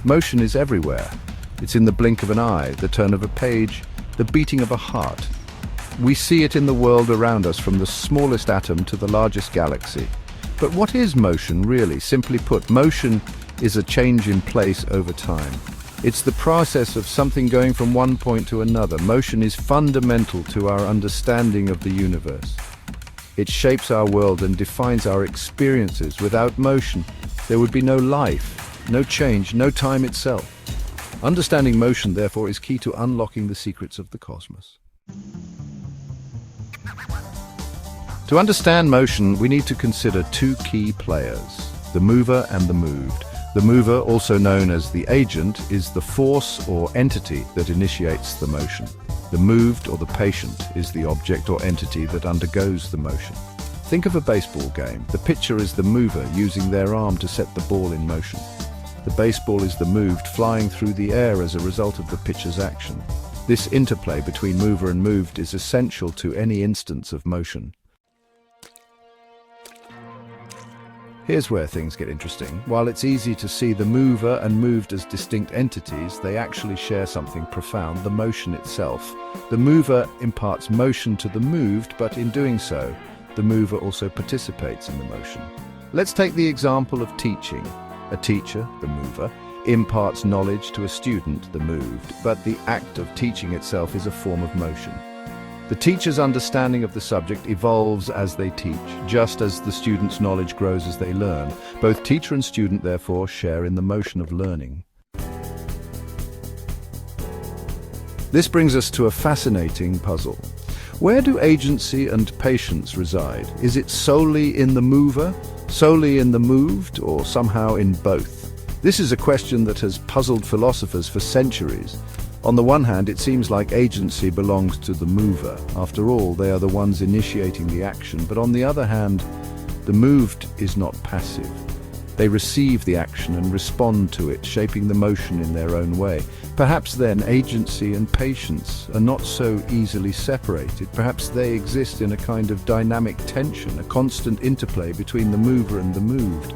Motion is everywhere. It's in the blink of an eye, the turn of a page, the beating of a heart. We see it in the world around us, from the smallest atom to the largest galaxy. But what is motion, really? Simply put, motion is a change in place over time. It's the process of something going from one point to another. Motion is fundamental to our understanding of the universe. It shapes our world and defines our experiences. Without motion, there would be no life, no change, no time itself. Understanding motion, therefore, is key to unlocking the secrets of the cosmos. To understand motion, we need to consider two key players, the mover and the moved. The mover, also known as the agent, is the force or entity that initiates the motion. The moved, or the patient, is the object or entity that undergoes the motion. Think of a baseball game. The pitcher is the mover, using their arm to set the ball in motion. The baseball is the moved, flying through the air as a result of the pitcher's action. This interplay between mover and moved is essential to any instance of motion. Here's where things get interesting. While it's easy to see the mover and moved as distinct entities, they actually share something profound: the motion itself. The mover imparts motion to the moved, but in doing so, the mover also participates in the motion. Let's take the example of teaching. A teacher, the mover, imparts knowledge to a student, the moved, but the act of teaching itself is a form of motion. The teacher's understanding of the subject evolves as they teach, just as the student's knowledge grows as they learn. Both teacher and student, therefore, share in the motion of learning. This brings us to a fascinating puzzle. Where do agency and patience reside? Is it solely in the mover, solely in the moved, or somehow in both? This is a question that has puzzled philosophers for centuries. On the one hand, it seems like agency belongs to the mover. After all, they are the ones initiating the action. But on the other hand, the moved is not passive. They receive the action and respond to it, shaping the motion in their own way. Perhaps then agency and patience are not so easily separated. Perhaps they exist in a kind of dynamic tension, a constant interplay between the mover and the moved.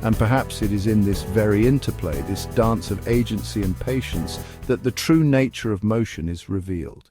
And perhaps it is in this very interplay, this dance of agency and patience, that the true nature of motion is revealed.